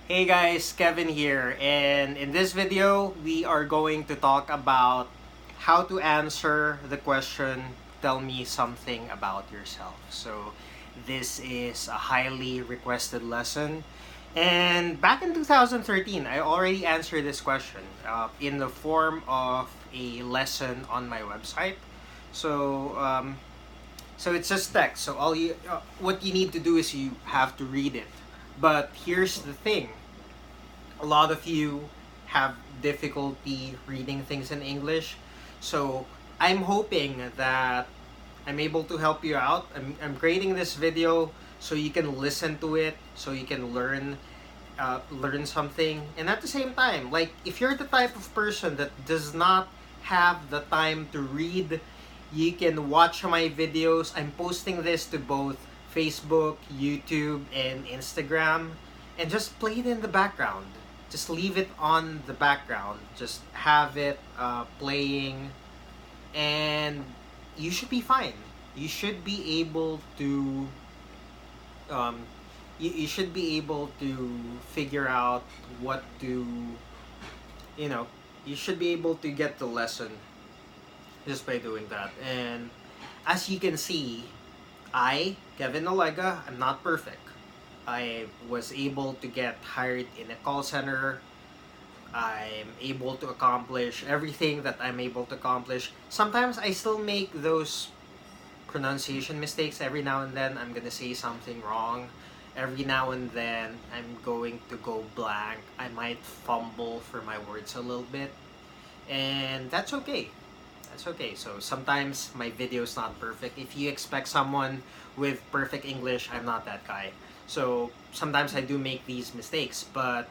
Hey guys, Kevin here, and in this video, we are going to talk about how to answer the question, tell me something about yourself. So, this is a highly requested lesson. And back in 2013, I already answered this question in the form of a lesson on my website. So, so it's just text. So what you need to do is you have to read it. But here's the thing: a lot of you have difficulty reading things in English. So I'm hoping that I'm able to help you out. I'm creating this video so you can listen to it, so you can learn something. And at the same time, like if you're the type of person that does not have the time to read, you can watch my videos. I'm posting this to both Facebook, YouTube, and Instagram, and just play it in the background. Just leave it on the background. Just have it playing, and you should be fine. You should be able to um, you should be able to figure out what to, you know, you should be able to get the lesson just by doing that. And as you can see, Kevin Olega, I'm not perfect. I was able to get hired in a call center. I'm able to accomplish everything that I'm able to accomplish. Sometimes I still make those pronunciation mistakes. Every now and then I'm gonna say something wrong. Every now and then I'm going to go blank. I might fumble for my words a little bit. And that's okay. That's okay. So sometimes my video is not perfect. If you expect someone with perfect English, I'm not that guy. So sometimes I do make these mistakes. But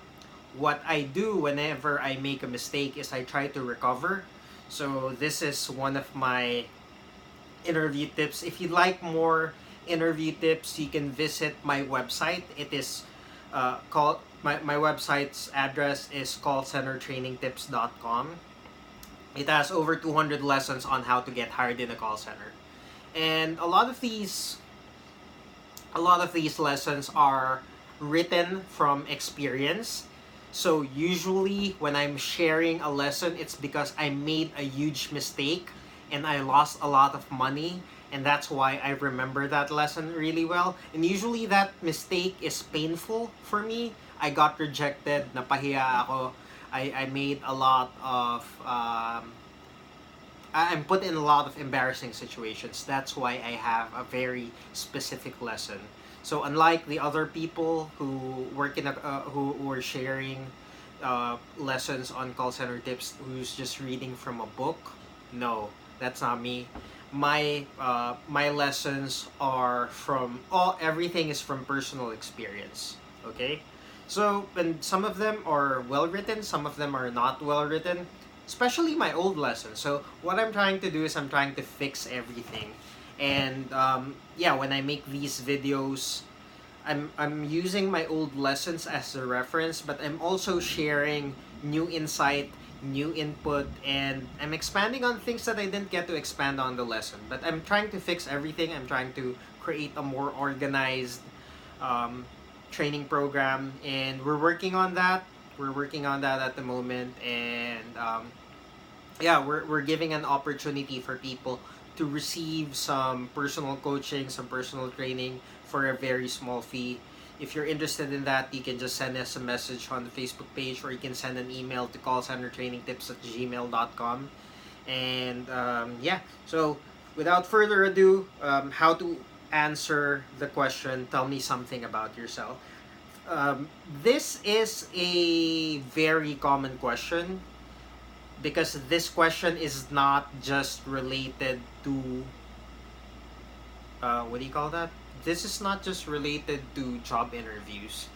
what I do whenever I make a mistake is I try to recover. So this is one of my interview tips. If you'd like more interview tips, you can visit my website. It is called my website's address is callcentertrainingtips.com. It has over 200 lessons on how to get hired in a call center. And a lot of these lessons are written from experience. So usually when I'm sharing a lesson, it's because I made a huge mistake and I lost a lot of money, and that's why I remember that lesson really well. And usually that mistake is painful for me. I got rejected, napahiya ako. I made a lot of I'm put in a lot of embarrassing situations. That's why I have a very specific lesson. So unlike the other people who work in who were sharing lessons on call center tips, who's just reading from a book, no, that's not me. My lessons are from all everything is from personal experience. Okay, so and some of them are well written, some of them are not well written, especially my old lessons. So what I'm trying to do is I'm trying to fix everything. And yeah, when I make these videos, I'm using my old lessons as a reference, but I'm also sharing new insight, new input, and I'm expanding on things that I didn't get to expand on the lesson. But I'm trying to fix everything. I'm trying to create a more organized um, training program, and we're working on that. We're working on that at the moment, and yeah, we're giving an opportunity for people to receive some personal coaching, some personal training for a very small fee. If you're interested in that, you can just send us a message on the Facebook page, or you can send an email to callcentertrainingtips@gmail.com. And yeah, so without further ado, how to answer the question, tell me something about yourself. This is a very common question because this question is not just related to what do you call that? This is not just related to job interviews.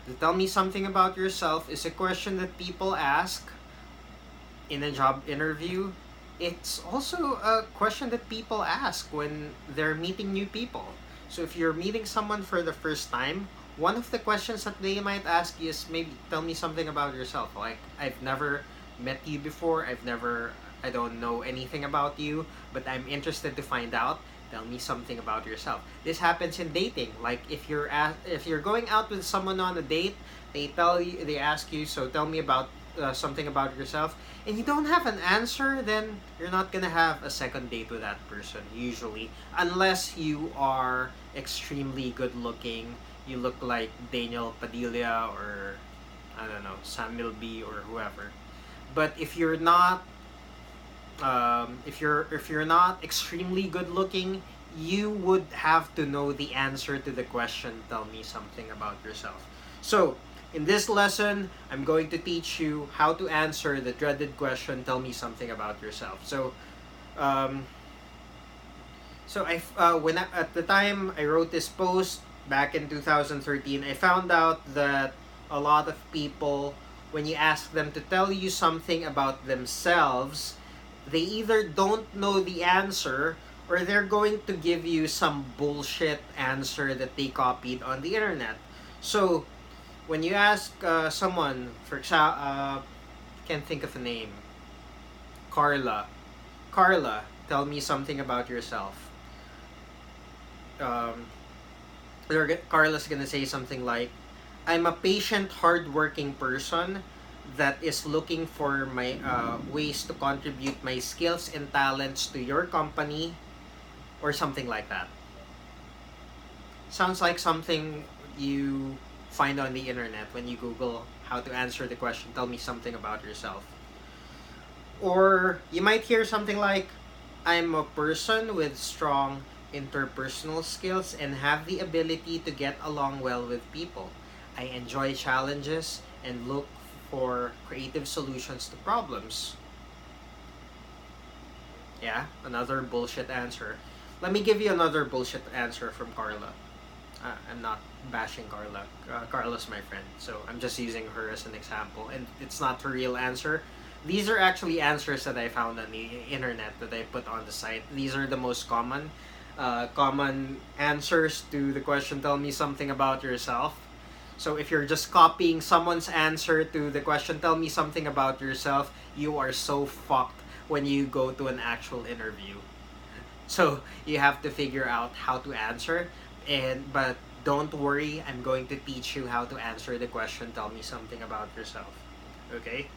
The tell me something about yourself is a question that people ask in a job interview. It's also a question that people ask when they're meeting new people. So if you're meeting someone for the first time, one of the questions that they might ask you is maybe tell me something about yourself. Like, I've never met you before. I don't know anything about you, but I'm interested to find out. Tell me something about yourself. This happens in dating. Like if you're going out with someone on a date, they ask you, so tell me about something about yourself, and you don't have an answer, then you're not gonna have a second date with that person usually, unless you are extremely good looking. You look like Daniel Padilla or I don't know, Samuel B or whoever. But if you're not extremely good looking, you would have to know the answer to the question, tell me something about yourself. So, in this lesson, I'm going to teach you how to answer the dreaded question, tell me something about yourself. So, um, at the time I wrote this post back in 2013, I found out that a lot of people, when you ask them to tell you something about themselves, they either don't know the answer or they're going to give you some bullshit answer that they copied on the internet. So, when you ask someone, for example, can't think of a name, Carla. Carla, tell me something about yourself. Um, Carla's gonna say something like, I'm a patient, hardworking person that is looking for my ways to contribute my skills and talents to your company, or something like that. Sounds like something you find on the internet when you Google how to answer the question, tell me something about yourself. Or you might hear something like, I'm a person with strong interpersonal skills and have the ability to get along well with people. I enjoy challenges and look for creative solutions to problems. Yeah, another bullshit answer. Let me give you another bullshit answer from Carla. I'm not bashing Carla. Carla's my friend, so I'm just using her as an example, and it's not her real answer. These are actually answers that I found on the internet that I put on the site. These are the most common answers to the question, tell me something about yourself. So if you're just copying someone's answer to the question, tell me something about yourself, you are so fucked when you go to an actual interview. So you have to figure out how to answer, but don't worry, I'm going to teach you how to answer the question, tell me something about yourself. Okay?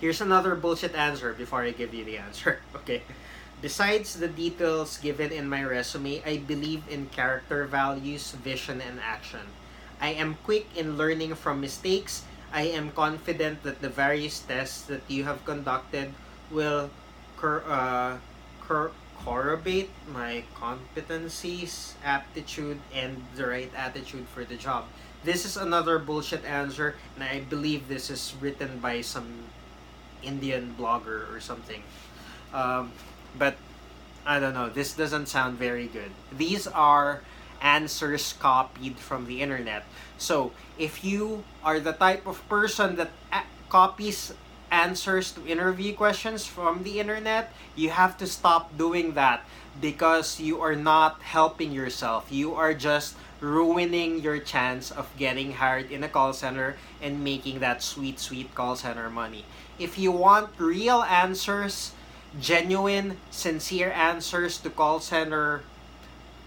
Here's another bullshit answer before I give you the answer. Okay? Besides the details given in my resume, I believe in character values, vision, and action. I am quick in learning from mistakes. I am confident that the various tests that you have conducted will corroborate my competencies, aptitude, and the right attitude for the job. This is another bullshit answer, and I believe this is written by some Indian blogger or something. But I don't know, this doesn't sound very good. These are answers copied from the internet. So, if you are the type of person that copies answers to interview questions from the internet, you have to stop doing that because you are not helping yourself. You are just ruining your chance of getting hired in a call center and making that sweet, sweet call center money. If you want real answers, genuine, sincere answers to call center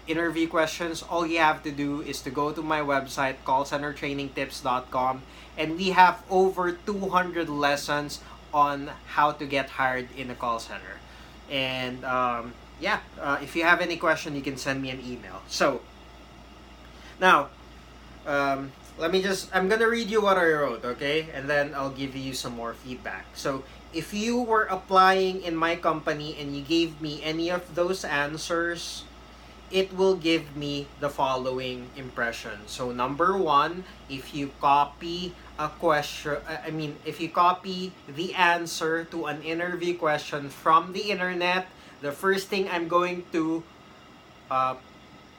interview questions, all you have to do is to go to my website, callcentertrainingtips.com, and we have over 200 lessons on how to get hired in a call center. And if you have any question, you can send me an email. So, now, I'm gonna read you what I wrote, okay? And then I'll give you some more feedback. So, if you were applying in my company and you gave me any of those answers, it will give me the following impression. So number one, if you copy if you copy the answer to an interview question from the internet, the first thing I'm going to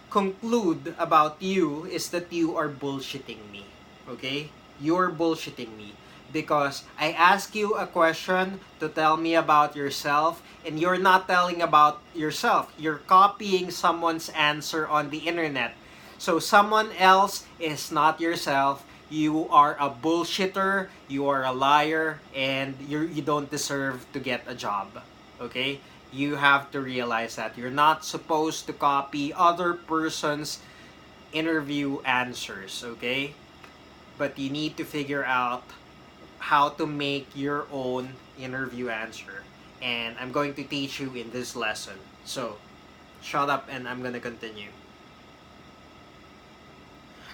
conclude about you is that you are bullshitting me. Okay? You're bullshitting me. Because I ask you a question to tell me about yourself, and you're not telling about yourself. You're copying someone's answer on the internet. So someone else is not yourself. You are a bullshitter, you are a liar, and you don't deserve to get a job. Okay? You have to realize that you're not supposed to copy other person's interview answers, okay? But you need to figure out how to make your own interview answer. And I'm going to teach you in this lesson. So, shut up and I'm gonna continue.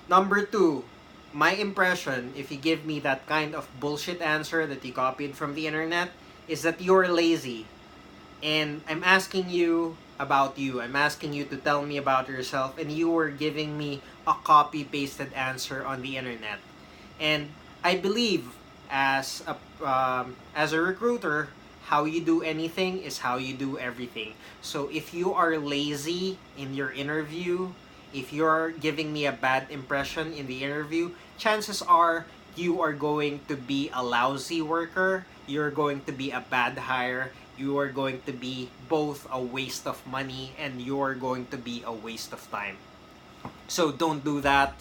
Number two, my impression, if you give me that kind of bullshit answer that you copied from the internet, is that you're lazy. And I'm asking you about you. I'm asking you to tell me about yourself, and you were giving me a copy pasted answer on the internet. And I believe as a recruiter, how you do anything is how you do everything. So if you are lazy in your interview, if you're giving me a bad impression in the interview, chances are you are going to be a lousy worker, you're going to be a bad hire, you are going to be both a waste of money and you are going to be a waste of time. So don't do that.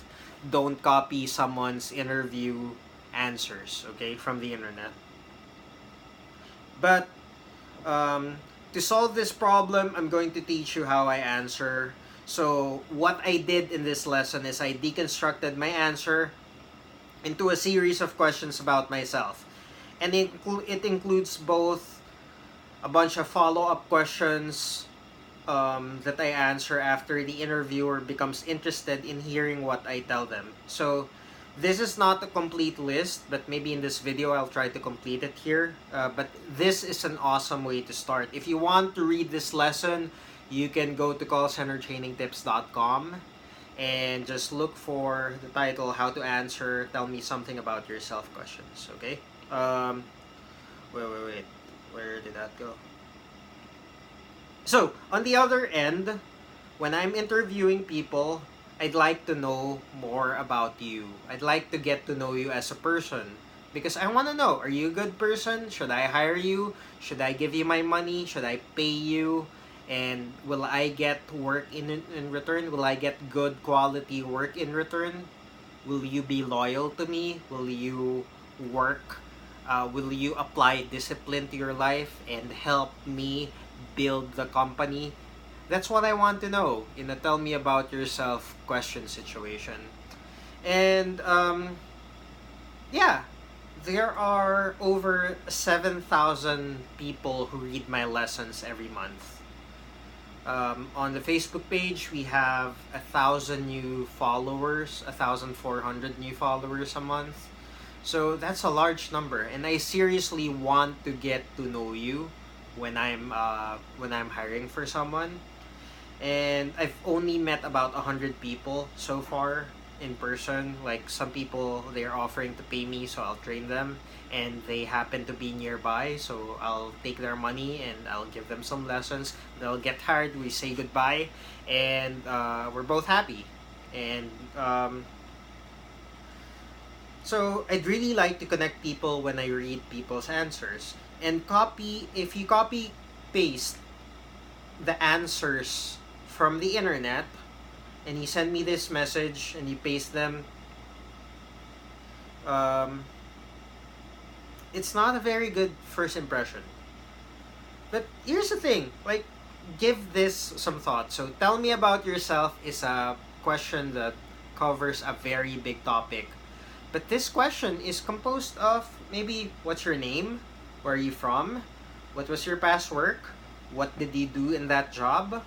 Don't copy someone's interview answers, okay, from the internet. But to solve this problem, I'm going to teach you how I answer. So what I did in this lesson is I deconstructed my answer into a series of questions about myself. And it includes both a bunch of follow-up questions that I answer after the interviewer becomes interested in hearing what I tell them. So this is not a complete list, but maybe in this video I'll try to complete it here. But this is an awesome way to start. If you want to read this lesson, you can go to callcentertrainingtips.com and just look for the title, How to Answer Tell Me Something About Yourself questions, okay? Wait. Where did that go? So, on the other end, when I'm interviewing people, I'd like to know more about you. I'd like to get to know you as a person. Because I want to know, are you a good person? Should I hire you? Should I give you my money? Should I pay you? And will I get work in return? Will I get good quality work in return? Will you be loyal to me? Will you work? Will you apply discipline to your life and help me build the company? That's what I want to know in a tell me about yourself question situation. And yeah, there are over 7,000 people who read my lessons every month. On the Facebook page, we have 1,000 new followers, 1,400 new followers a month. So that's a large number, and I seriously want to get to know you when I'm hiring for someone. And I've only met about 100 people so far in person. Like some people, they're offering to pay me, so I'll train them, and they happen to be nearby, so I'll take their money and I'll give them some lessons. They'll get hired, we say goodbye, and we're both happy. And so I'd really like to connect people when I read people's answers. And if you copy paste the answers from the internet and you send me this message and you paste them, it's not a very good first impression. But here's the thing, like, give this some thought. So tell me about yourself is a question that covers a very big topic. But this question is composed of maybe what's your name, where are you from, what was your past work, what did you do in that job,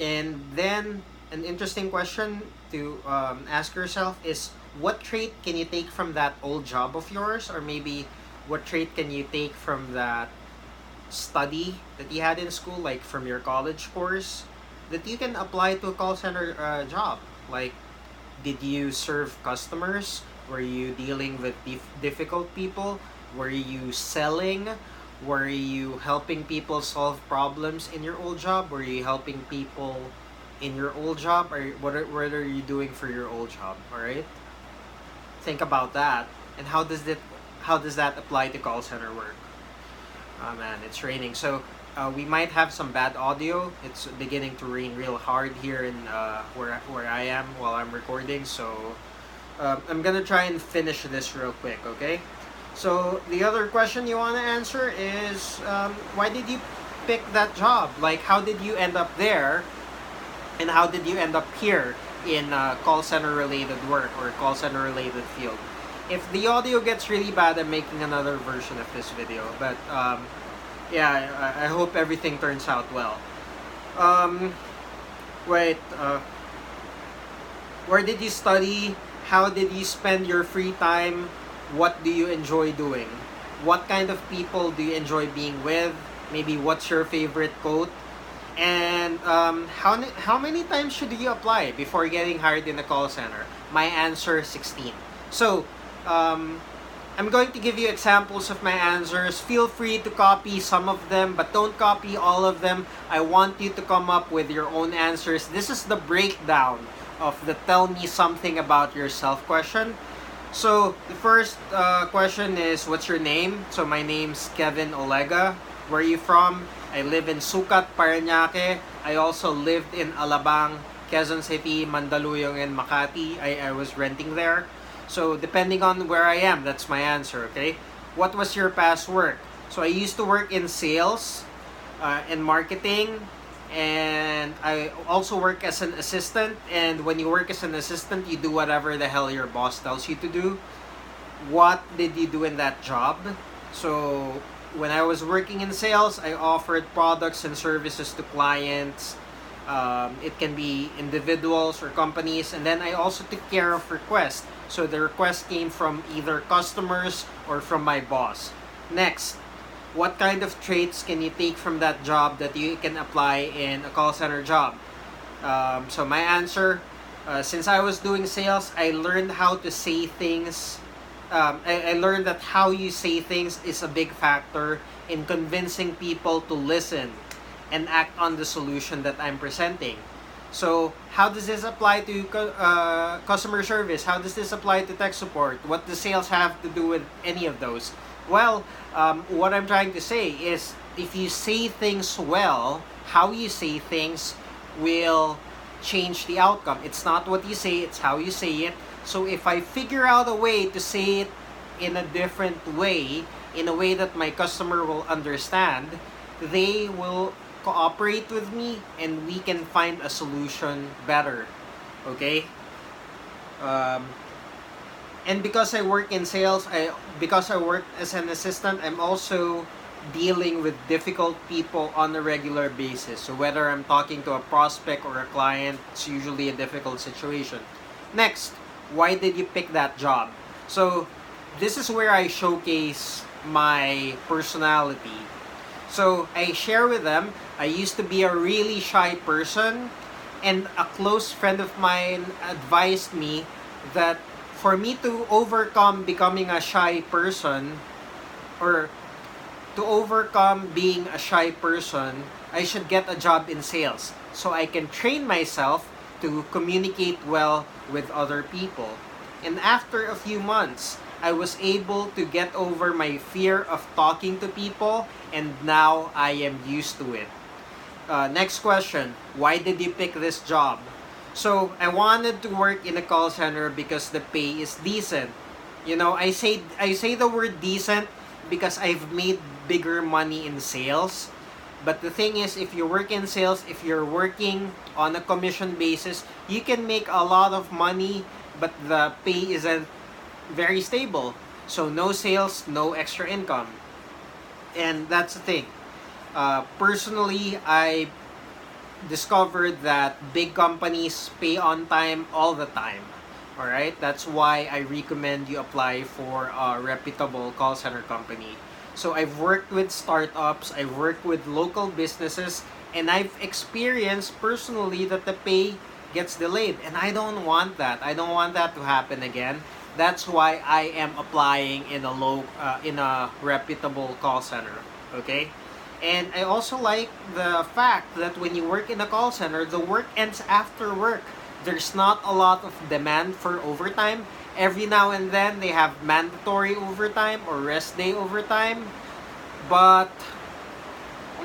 and then an interesting question to ask yourself is what trait can you take from that old job of yours, or maybe what trait can you take from that study that you had in school, like from your college course, that you can apply to a call center job. Like, did you serve customers? Were you dealing with difficult people? Were you selling? Were you helping people solve problems in your old job? Were you helping people in your old job? Or what are you doing for your old job? All right, think about that. And how does that apply to call center work? Oh man, it's raining, so we might have some bad audio. It's beginning to rain real hard here in where I am while I'm recording. So I'm gonna try and finish this real quick, okay? So the other question you want to answer is why did you pick that job? Like, how did you end up there? And how did you end up here in call center related work or call center related field? If the audio gets really bad, I'm making another version of this video. But yeah, I hope everything turns out well. Um, wait, where did you study? How did you spend your free time? What do you enjoy doing? What kind of people do you enjoy being with? Maybe what's your favorite quote? And how many times should you apply before getting hired in a call center? My answer, 16. So, I'm going to give you examples of my answers. Feel free to copy some of them, but don't copy all of them. I want you to come up with your own answers. This is the breakdown of the tell me something about yourself question. So, the first question is, what's your name? So, my name's Kevin Olega. Where are you from? I live in Sucat, Parañaque. I also lived in Alabang, Quezon City, Mandaluyong, and Makati. I was renting there. So, depending on where I am, that's my answer, okay? What was your past work? So, I used to work in sales and marketing. And I also work as an assistant. And when you work as an assistant, you do whatever the hell your boss tells you to do. What did you do in that job? So, when I was working in sales, I offered products and services to clients. It can be individuals or companies. And then I also took care of requests. So the request came from either customers or from my boss. Next, what kind of traits can you take from that job that you can apply in a call center job? So my answer, since I was doing sales, I learned how to say things. I learned that how you say things is a big factor in convincing people to listen and act on the solution that I'm presenting. So, how does this apply to customer service? How does this apply to tech support? What does sales have to do with any of those? Well, what I'm trying to say is, if you say things well, how you say things will change the outcome. It's not what you say, it's how you say it. So if I figure out a way to say it in a different way, in a way that my customer will understand, they will cooperate with me and we can find a solution better. Okay? And because I work in sales, because I work as an assistant, I'm also dealing with difficult people on a regular basis. So whether I'm talking to a prospect or a client, it's usually a difficult situation. Next, why did you pick that job? So this is where I showcase my personality. So I share with them, I used to be a really shy person, and a close friend of mine advised me that for me to overcome becoming a shy person, or to overcome being a shy person, I should get a job in sales so I can train myself to communicate well with other people. And after a few months, I was able to get over my fear of talking to people, and now I am used to it. Next question, why did you pick this job? So, I wanted to work in a call center because the pay is decent. You know, I say the word decent because I've made bigger money in sales. But the thing is, if you work in sales, if you're working on a commission basis, you can make a lot of money, but the pay isn't very stable. So no sales, no extra income. And that's the thing. Personally, I discovered that big companies pay on time all the time. Alright? That's why I recommend you apply for a reputable call center company. So I've worked with startups, I've worked with local businesses, and I've experienced personally that the pay gets delayed. And I don't want that. I don't want that to happen again. That's why I am applying in a reputable call center. Okay? And I also like the fact that when you work in a call center, the work ends after work. There's not a lot of demand for overtime. Every now and then, they have mandatory overtime or rest day overtime. But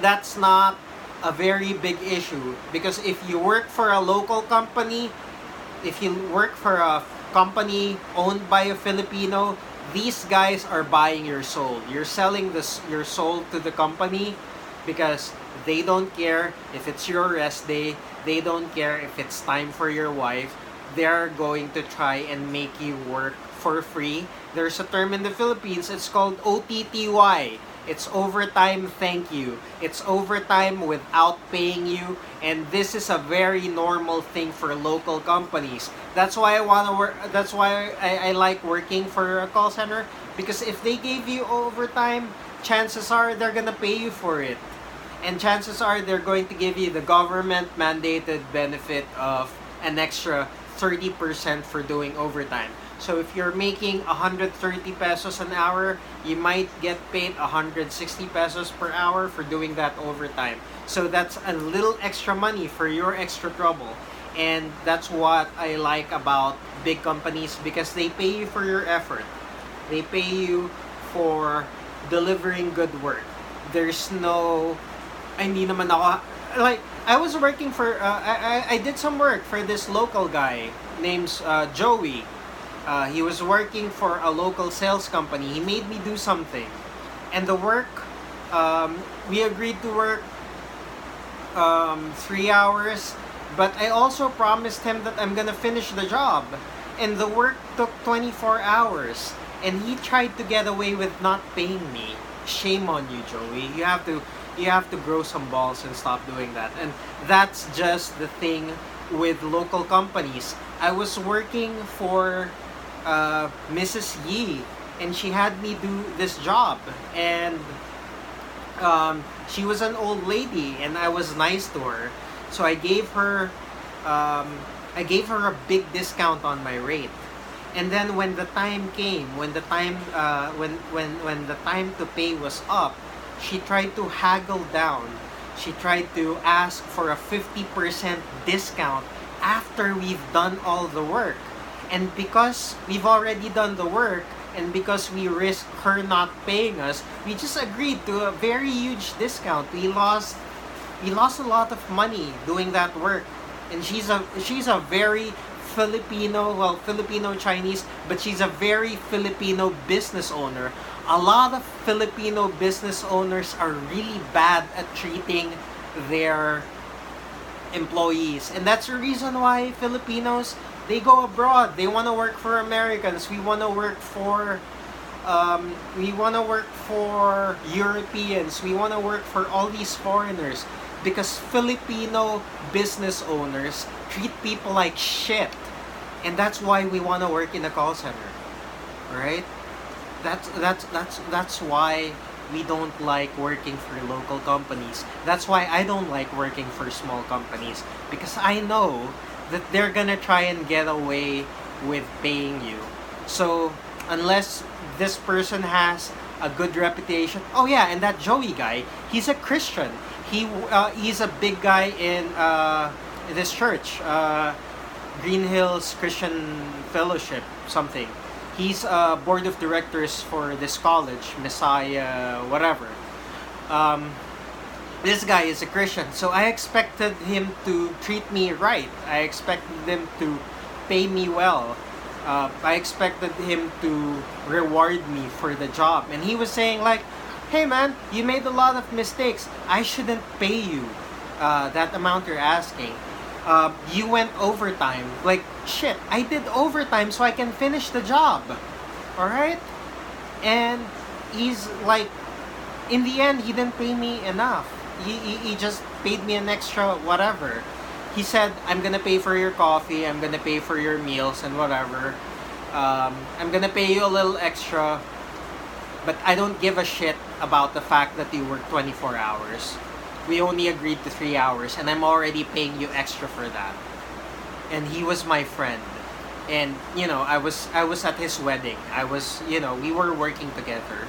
that's not a very big issue. Because if you work for a local company, if you work for a company owned by a Filipino, these guys are buying your soul. You're selling your soul to the company. because they don't care if it's your rest day, they don't care if it's time for your wife. They're going to try and make you work for free. There's a term in the Philippines, it's called OTTY. It's overtime, thank you. It's overtime without paying you, and this is a very normal thing for local companies. That's why I want to work. That's why I like working for a call center, because if they gave you overtime, chances are they're gonna pay you for it, and chances are they're going to give you the government mandated benefit of an extra 30% for doing overtime. So if you're making 130 pesos an hour, you might get paid 160 pesos per hour for doing that overtime. So that's a little extra money for your extra trouble. And that's what I like about big companies, because they pay you for your effort. They pay you for delivering good work. There's no, hindi naman ako, like, I was working for, I did some work for this local guy named Joey. He was working for a local sales company. He made me do something. And the work, we agreed to work 3 hours, but I also promised him that I'm gonna finish the job. And the work took 24 hours. And he tried to get away with not paying me. Shame on you, Joey. You have to grow some balls and stop doing that. And that's just the thing with local companies. I was working for Mrs. Yi, and she had me do this job, and she was an old lady, and I was nice to her, so I gave her a big discount on my rate. And then when the time came, when the time to pay was up, she tried to haggle down. She tried to ask for a 50% discount after we've done all the work. And because we've already done the work, and because we risk her not paying us, we just agreed to a very huge discount. We lost a lot of money doing that work. And she's a very Filipino Chinese, but she's a very Filipino business owner. A lot of Filipino business owners are really bad at treating their employees, and that's the reason why Filipinos, they go abroad. They want to work for Americans. We want to work for Europeans. We want to work for all these foreigners, because Filipino business owners treat people like shit. And that's why we want to work in a call center. Alright? That's why we don't like working for local companies. That's why I don't like working for small companies, because I know that they're gonna try and get away with paying you. So unless this person has a good reputation. Oh yeah, and that Joey guy, he's a Christian. He's a big guy in this church, Green Hills Christian Fellowship, something. He's a board of directors for this college, Messiah, whatever. This guy is a Christian, so I expected him to treat me right. I expected him to pay me well. I expected him to reward me for the job. And he was saying like, hey man, you made a lot of mistakes. I shouldn't pay you that amount you're asking. You went overtime. Like, shit, I did overtime so I can finish the job. Alright? And he's like, in the end, he didn't pay me enough. He just paid me an extra whatever. He said, I'm gonna pay for your coffee, I'm gonna pay for your meals and whatever. I'm gonna pay you a little extra, but I don't give a shit about the fact that you work 24 hours. We only agreed to 3 hours, and I'm already paying you extra for that. And he was my friend. And, you know, I was at his wedding. We were working together.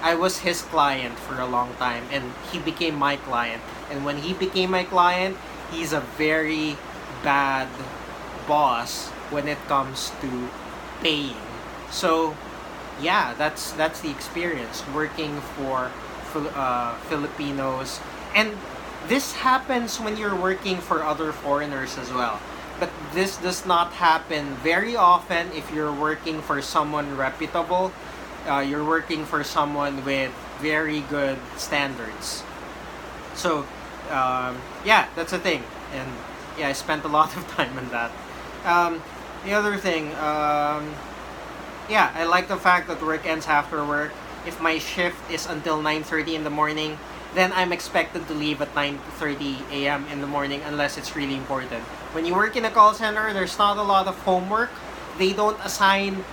I was his client for a long time, and he became my client. And when he became my client, he's a very bad boss when it comes to paying. So, yeah, that's the experience working for Filipinos. And this happens when you're working for other foreigners as well. But this does not happen very often if you're working for someone reputable. You're working for someone with very good standards. So, yeah, that's a thing. And yeah, I spent a lot of time on that. Um, the other thing, yeah, I like the fact that work ends after work. If my shift is until 9:30 in the morning, then I'm expected to leave at 9:30 a.m. in the morning unless it's really important. When you work in a call center, there's not a lot of homework. They don't assign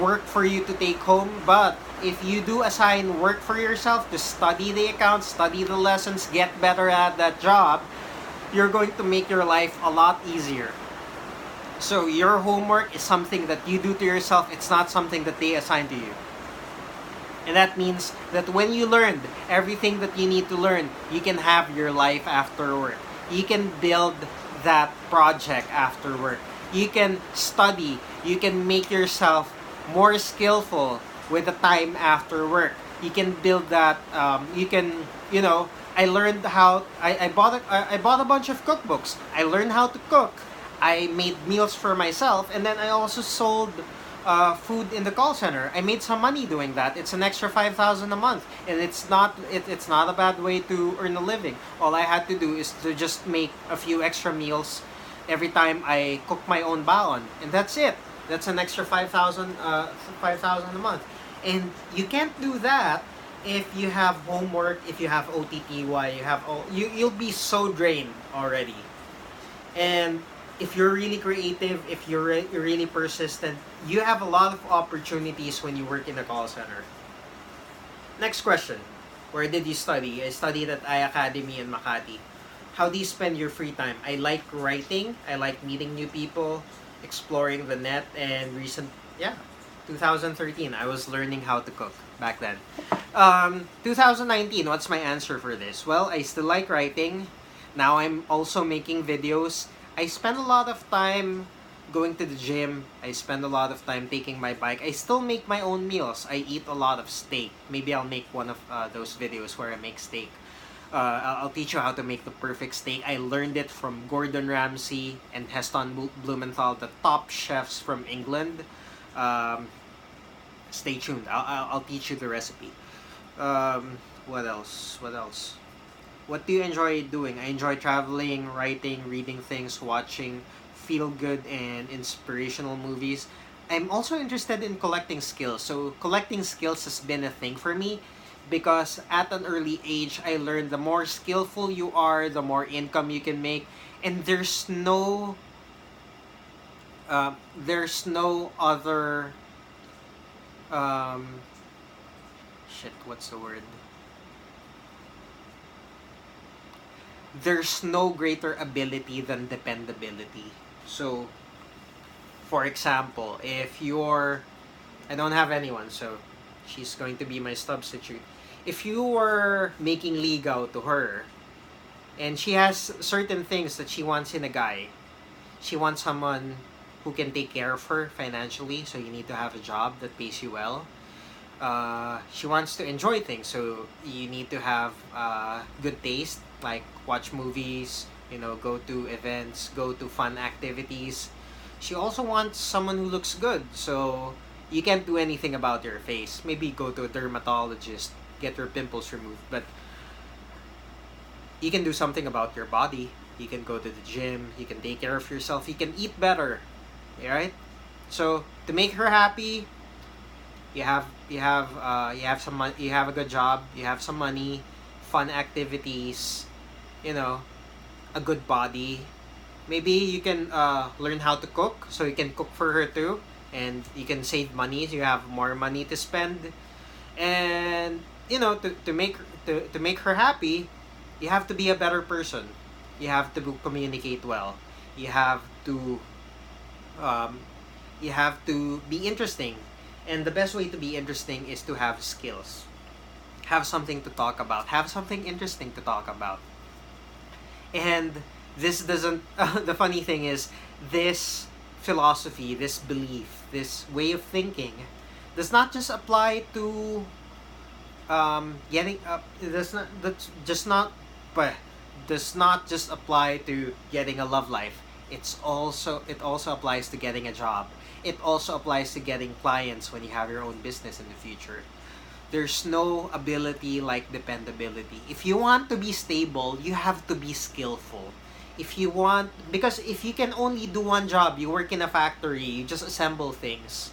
work for you to take home, but if you do assign work for yourself to study the accounts, study the lessons, get better at that job, you're going to make your life a lot easier. So your homework is something that you do to yourself. It's not something that they assign to you. And that means that when you learned everything that you need to learn, you can have your life after work. You can build that project after work. You can study. You can make yourself more skillful with the time after work. You can build that. You can, you know, I learned how. I bought a bunch of cookbooks. I learned how to cook. I made meals for myself, and then I also sold food in the call center. I made some money doing that. It's an extra 5,000 a month, and it's not a bad way to earn a living. All I had to do is to just make a few extra meals every time I cook my own baon, and that's it. That's an extra 5,000 a month, and you can't do that if you have homework, if you have OTTY, you'll be so drained already. And if you're really creative, if you're really persistent, you have a lot of opportunities when you work in a call center. Next question. Where did you study? I studied at I Academy in Makati. How do you spend your free time? I like writing. I like meeting new people, exploring the net, and 2013, I was learning how to cook back then. 2019, what's my answer for this? Well, I still like writing. Now I'm also making videos. I spend a lot of time going to the gym. I spend a lot of time taking my bike. I still make my own meals. I eat a lot of steak. Maybe I'll make one of those videos where I make steak. I'll teach you how to make the perfect steak. I learned it from Gordon Ramsay and Heston Blumenthal, the top chefs from England. Stay tuned. I'll teach you the recipe. What else? What else? What do you enjoy doing? I enjoy traveling, writing, reading things, watching feel-good and inspirational movies. I'm also interested in collecting skills. So collecting skills has been a thing for me because at an early age, I learned the more skillful you are, the more income you can make. And there's no other, um, what's the word? There's no greater ability than dependability. So, for example, if you're, I don't have anyone, so she's going to be my substitute. If you were making ligaw to her, and she has certain things that she wants in a guy, she wants someone who can take care of her financially, so you need to have a job that pays you well. She wants to enjoy things, so you need to have good taste, like watch movies, go to events, go to fun activities. She also wants someone who looks good, so you can't do anything about your face. Maybe go to a dermatologist, get your pimples removed, but you can do something about your body. You can go to the gym, you can take care of yourself, you can eat better, right? So to make her happy, you have some money, you have a good job, you have some money, fun activities, a good body. Maybe you can learn how to cook, so you can cook for her too, and you can save money. So you have more money to spend, and to make her happy, you have to be a better person. You have to communicate well. You have to um, you have to be interesting, and the best way to be interesting is to have skills. Have something to talk about. Have something interesting to talk about. And this doesn't. The funny thing is, this philosophy, this belief, this way of thinking, does not just apply to getting up. But does not just apply to getting a love life. It also applies to getting a job. It also applies to getting clients when you have your own business in the future. there's no ability like dependability. If you want to be stable, you have to be skillful. If you want, because if you can only do one job, you work in a factory, you just assemble things,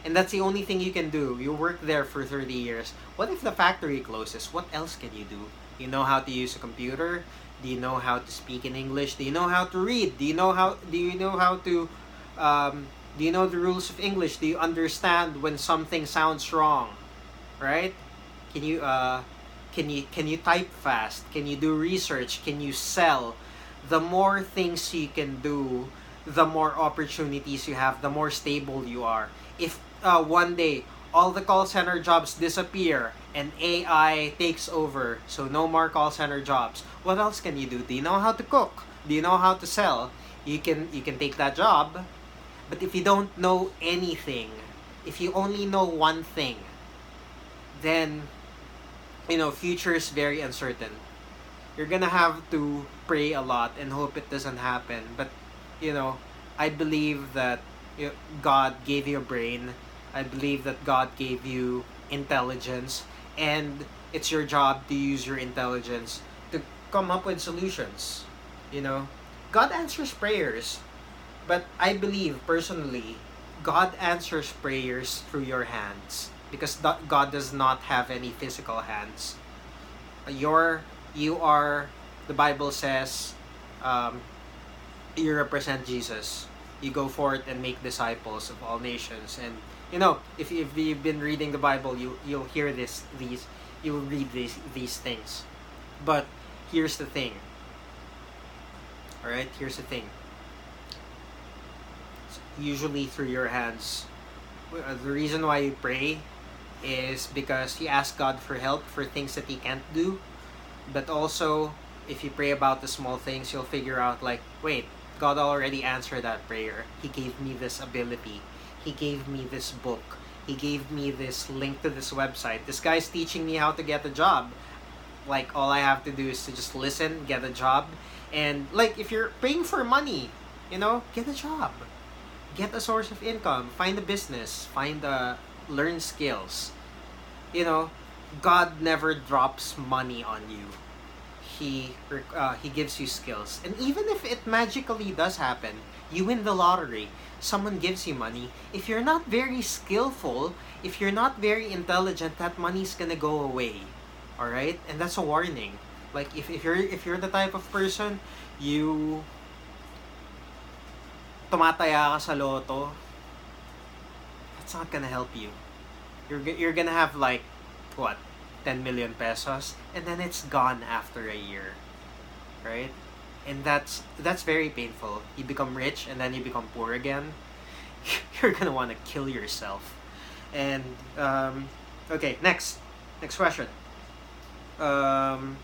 and that's the only thing you can do. You work there for 30 years. What if the factory closes? What else can you do? You know how to use a computer? Do you know how to speak in English? Do you know how to read? Do you know how to do you know the rules of English? Do you understand when something sounds wrong? Right? Can you can you type fast? Can you do research? Can you sell? The more things you can do, the more opportunities you have, the more stable you are. If one day all the call center jobs disappear and AI takes over, so no more call center jobs, what else can you do? Do you know how to cook? Do you know how to sell? You can take that job. But if you don't know anything, if you only know one thing, then future is very uncertain. You're gonna have to pray a lot and hope it doesn't happen. But you know, I believe that God gave you a brain. I believe that God gave you intelligence, and it's your job to use your intelligence to come up with solutions. You know, God answers prayers, but I believe personally, God answers prayers through your hands because God does not have any physical hands. You're you are the Bible says, um, you represent Jesus. You go forth and make disciples of all nations. And if you've been reading the Bible, you'll hear these you'll read these things. But here's the thing. All right, here's the thing. Usually through your hands. The reason why you pray is because you ask God for help for things that He can't do. But also, if you pray about the small things, you'll figure out like, wait, God already answered that prayer. He gave me this ability. He gave me this book. He gave me this link to this website. This guy's teaching me how to get a job. Like, all I have to do is to just listen, get a job. And like, if you're paying for money, get a job. Get a source of income. Find a business. Learn skills. You know, God never drops money on you. He gives you skills, and even if it magically does happen, you win the lottery. Someone gives you money. If you're not very skillful, if you're not very intelligent, that money's gonna go away. All right, and that's a warning. Like if you're the type of person you tumataya ka sa loto, that's not gonna help you. You're gonna have like what 10 million pesos, and then it's gone after a year, right? And that's very painful. You become rich and then you become poor again. You're gonna want to kill yourself. And okay, next question. um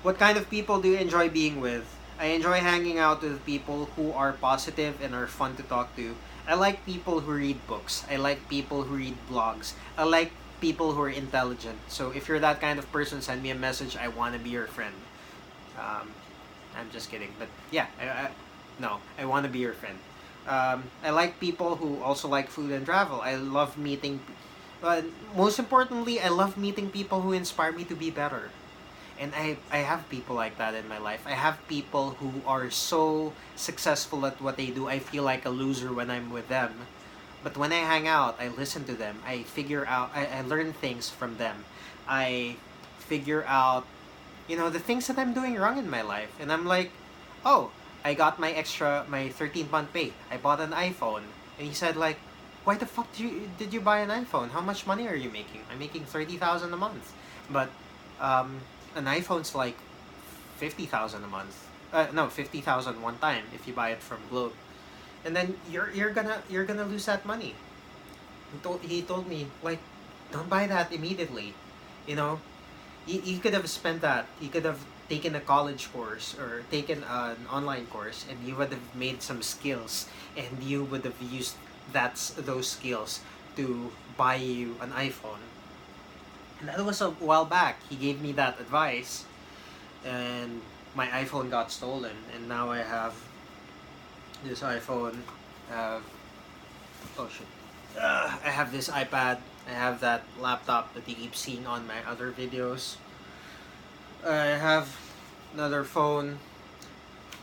what kind of people do you enjoy being with? I enjoy hanging out with people who are positive and are fun to talk to. I like people who read books. I like people who read blogs. I like people who are intelligent. So if you're that kind of person, send me a message. I want to be your friend. Um, I'm just kidding. But yeah, no, I want to be your friend. I like people who also like food and travel. I love meeting, but most importantly, I love meeting people who inspire me to be better. And I have people like that in my life. I have people who are so successful at what they do, I feel like a loser when I'm with them. But when I hang out, I listen to them. I figure out, I learn things from them. I figure out, the things that I'm doing wrong in my life. And I'm like, oh, I got my 13th month pay. I bought an iPhone. And he said like, why the fuck did you buy an iPhone? How much money are you making? I'm making 30,000 a month. But, an iPhone's like 50,000 a month. No, 50,000 one time if you buy it from Globe. And then you're gonna lose that money. He told me like, don't buy that immediately. You know, you could have spent that. You could have taken a college course or taken an online course, and you would have made some skills, and you would have used those skills to buy you an iPhone. And that was a while back. He gave me that advice, and my iPhone got stolen, and now I have this iPhone. Have Oh shit! I have this iPad. I have that laptop that you keep seeing on my other videos. I have another phone.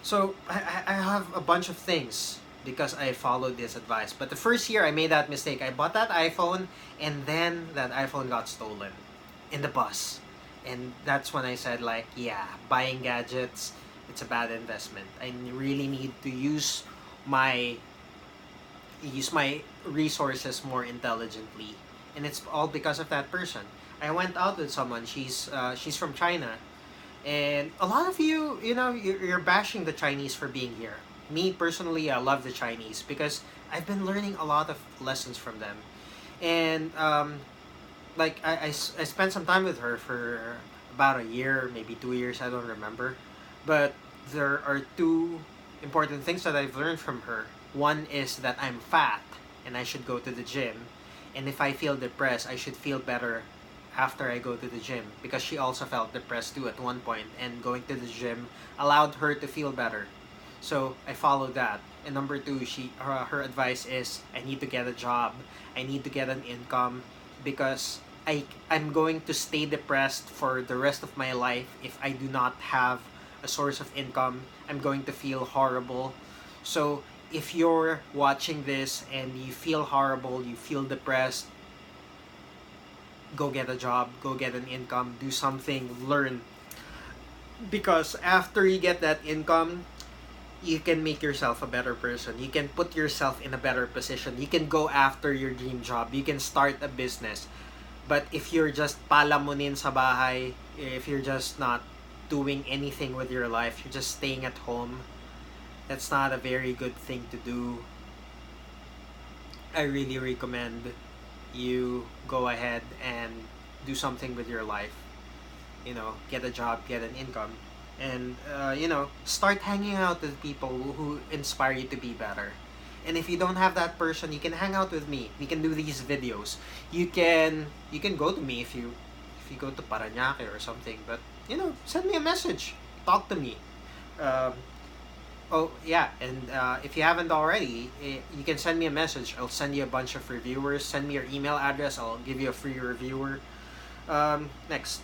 So I have a bunch of things because I followed this advice. But the first year I made that mistake. I bought that iPhone and then that iPhone got stolen in the bus. And that's when I said like, yeah, buying gadgets, it's a bad investment. I really need to my use my resources more intelligently. And it's all because of that person. I went out with someone. She's from China, and a lot of you, you're bashing the Chinese for being here. Me personally, I love the Chinese because I've been learning a lot of lessons from them. And like I spent some time with her for about a year, maybe 2 years, I don't remember. But there are two important things that I've learned from her. One is that I'm fat and I should go to the gym. And if I feel depressed, I should feel better after I go to the gym, because she also felt depressed too at one point, and going to the gym allowed her to feel better. So I followed that. And number two, her advice is I need to get a job. I need to get an income because I'm going to stay depressed for the rest of my life if I do not have a source of income. I'm going to feel horrible. So if you're watching this and you feel horrible, you feel depressed, go get a job, go get an income, do something, learn. Because after you get that income, you can make yourself a better person. You can put yourself in a better position. You can go after your dream job. You can start a business. But if you're just palamunin sa bahay, if you're just not doing anything with your life, you're just staying at home, that's not a very good thing to do. I really recommend you go ahead and do something with your life. Get a job, get an income, and start hanging out with people who inspire you to be better. And if you don't have that person, you can hang out with me. We can do these videos. You can go to me if you go to Paranaque or something. But send me a message, talk to me. Um, Oh yeah, and if you haven't already, you can send me a message. I'll send you a bunch of reviewers. Send me your email address. I'll give you a free reviewer. Next,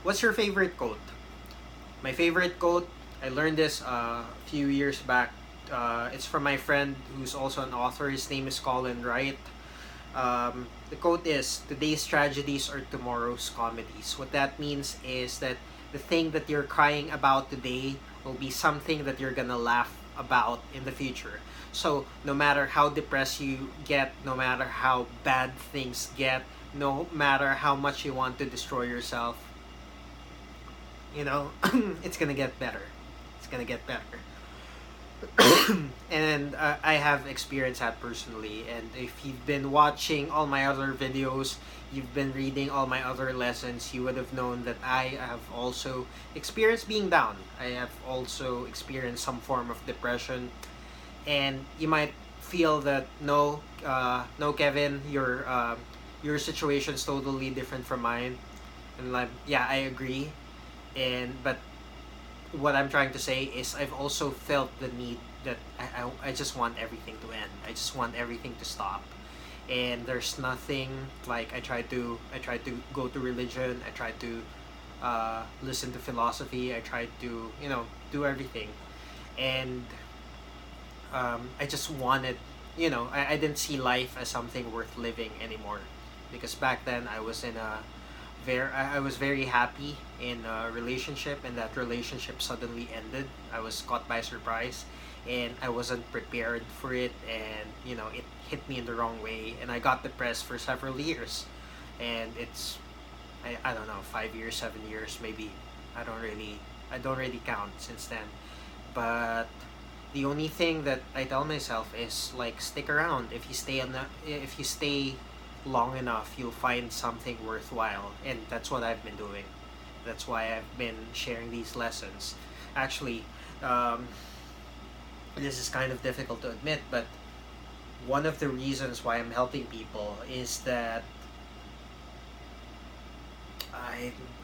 what's your favorite quote? My favorite quote, I learned this a few years back. It's from my friend who's also an author. His name is Colin Wright. The quote is, "Today's tragedies are tomorrow's comedies." What that means is that the thing that you're crying about today will be something that you're gonna laugh about in the future. So no matter how depressed you get, no matter how bad things get, no matter how much you want to destroy yourself, it's gonna get better. It's gonna get better. And I have experienced that personally. And if you've been watching all my other videos, you've been reading all my other lessons, you would have known that I have also experienced being down. I have also experienced some form of depression. And you might feel that no, Kevin, your situation is totally different from mine. And like, yeah, I agree. But what I'm trying to say is I've also felt the need that I just want everything to end. I just want everything to stop. And there's nothing like I try to go to religion. I try to listen to philosophy. I try to do everything. And I just wanted, I didn't see life as something worth living anymore, because back then I was very happy in a relationship, and that relationship suddenly ended. I was caught by surprise, and I wasn't prepared for it, and it hit me in the wrong way, and I got depressed for several years. And it's I don't know, 5 years, 7 years maybe. I don't really count since then. But the only thing that I tell myself is like, stick around. If you stay long enough, you'll find something worthwhile. And that's what I've been doing. That's why I've been sharing these lessons. Actually, this is kind of difficult to admit, but one of the reasons why I'm helping people is that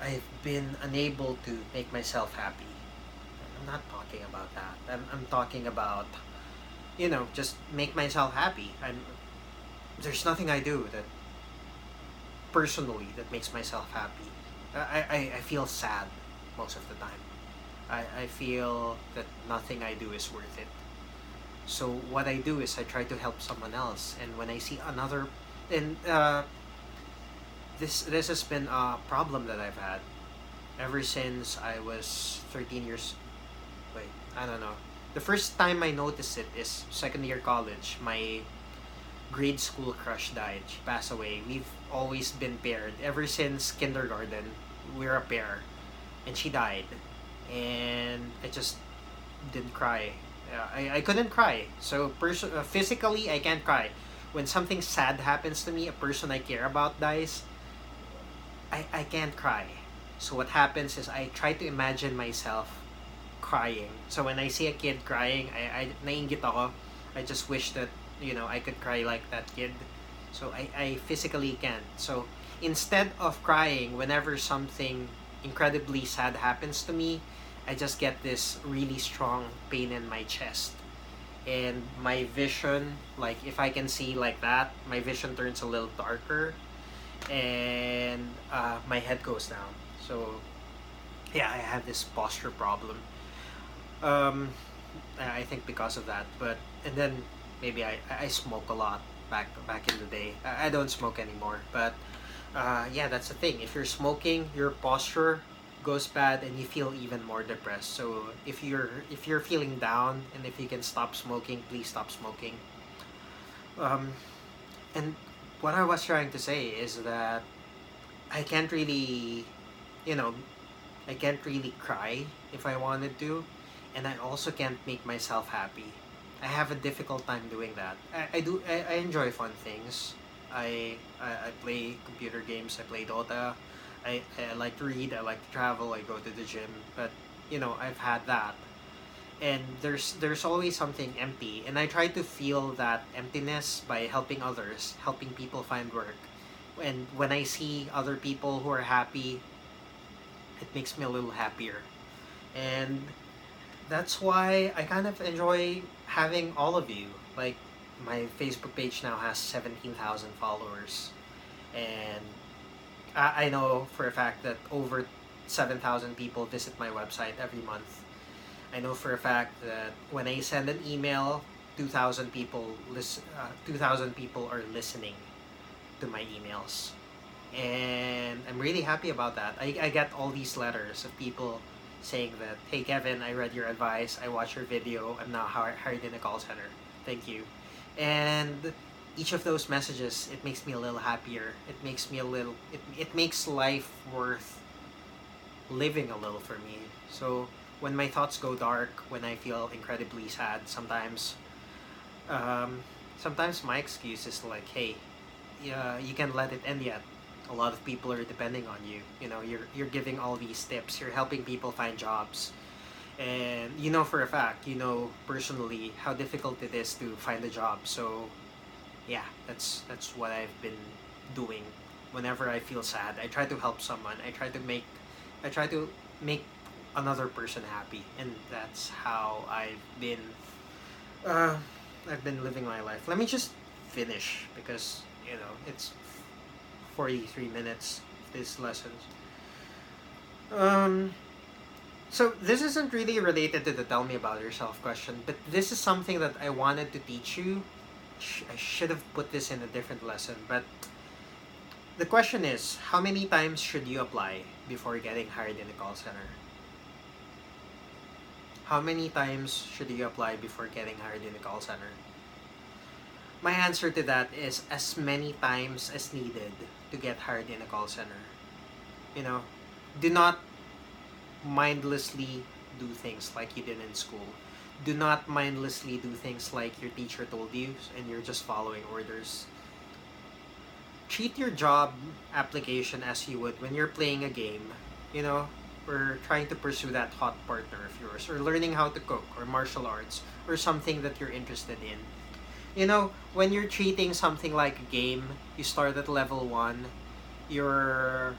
I've been unable to make myself happy. I'm not talking about that. I'm talking about just make myself happy. There's nothing I do that personally that makes myself happy. I feel sad most of the time. I feel that nothing I do is worth it. So what I do is I try to help someone else, and when I see another, and this has been a problem that I've had ever since I was 13 years. Wait, I don't know. The first time I noticed it is second year college. My grade school crush died. She passed away. We've always been paired ever since kindergarten. We're a pair, and she died, and I just didn't cry. I couldn't cry. So physically, I can't cry. When something sad happens to me, a person I care about dies, I can't cry. So what happens is I try to imagine myself crying. So when I see a kid crying, I naiingit ako. I just wish that, I could cry like that kid. So I physically can't. So instead of crying whenever something incredibly sad happens to me, I just get this really strong pain in my chest. And my vision, like if I can see like that, my vision turns a little darker, and my head goes down. So yeah, I have this posture problem. Um, I think because of that. But and then maybe I smoke a lot back in the day. I don't smoke anymore. But yeah, that's the thing. If you're smoking, your posture goes bad, and you feel even more depressed. So if you're feeling down, and if you can stop smoking, please stop smoking. Um, and what I was trying to say is that I can't really, you know, I can't really cry if I wanted to, and I also can't make myself happy. I have a difficult time doing that. I enjoy fun things. I play computer games. I play Dota. I like to read. I like to travel. I go to the gym. But I've had that, and there's always something empty, and I try to fill that emptiness by helping others, helping people find work. And when I see other people who are happy, it makes me a little happier. And that's why I kind of enjoy having all of you. Like, my Facebook page now has 17,000 followers. And I know for a fact that over 7,000 people visit my website every month. I know for a fact that when I send an email, 2,000 people are listening to my emails. And I'm really happy about that. I get all these letters of people saying that, hey Kevin, I read your advice, I watched your video, I'm now hired in a call center. Thank you. And each of those messages, it makes me a little happier. It makes me a little, it makes life worth living a little for me. So when my thoughts go dark, when I feel incredibly sad, sometimes my excuse is like, hey, yeah, you can let it end yet. A lot of people are depending on you. You're giving all these tips. You're helping people find jobs, and for a fact, personally how difficult it is to find a job. So, yeah, that's what I've been doing. Whenever I feel sad, I try to help someone. I try to make another person happy, and that's how uh, I've been living my life. Let me just finish because it's 43 minutes of these lessons. Um, so this isn't really related to the tell me about yourself question, but this is something that I wanted to teach you. I should have put this in a different lesson, but the question is, how many times should you apply before getting hired in a call center? How many times should you apply before getting hired in a call center? My answer to that is as many times as needed to get hired in a call center. You know, do not mindlessly do things like you did in school. Do not mindlessly do things like your teacher told you and you're just following orders. Treat your job application as you would when you're playing a game, you know, or trying to pursue that hot partner of yours, or learning how to cook, or martial arts, or something that you're interested in. When you're treating something like a game, you start at level 1, you're,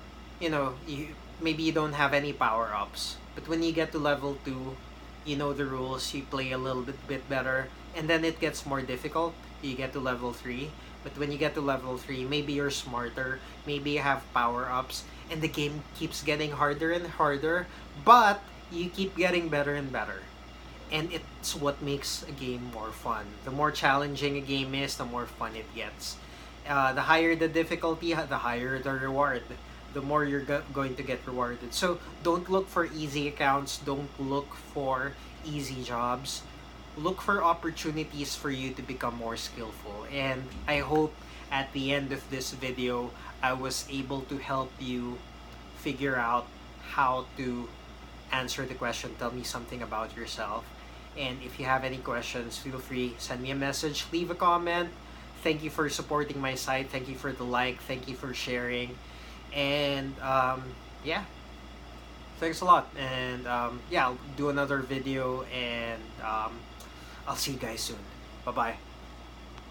maybe you don't have any power ups, but when you get to level 2, you know the rules, you play a little bit better, and then it gets more difficult. You get to level 3, but when you get to level 3, maybe you're smarter, maybe you have power-ups, and the game keeps getting harder and harder, but you keep getting better and better. And it's what makes a game more fun. The more challenging a game is, the more fun it gets. The higher the difficulty, the higher the reward. The more you're going to get rewarded. So don't look for easy accounts. Don't look for easy jobs. Look for opportunities for you to become more skillful. And I hope at the end of this video, I was able to help you figure out how to answer the question, tell me something about yourself. And if you have any questions, feel free, send me a message, leave a comment. Thank you for supporting my site. Thank you for the like. Thank you for sharing. And yeah, thanks a lot. And yeah, I'll do another video, and I'll see you guys soon. Bye bye.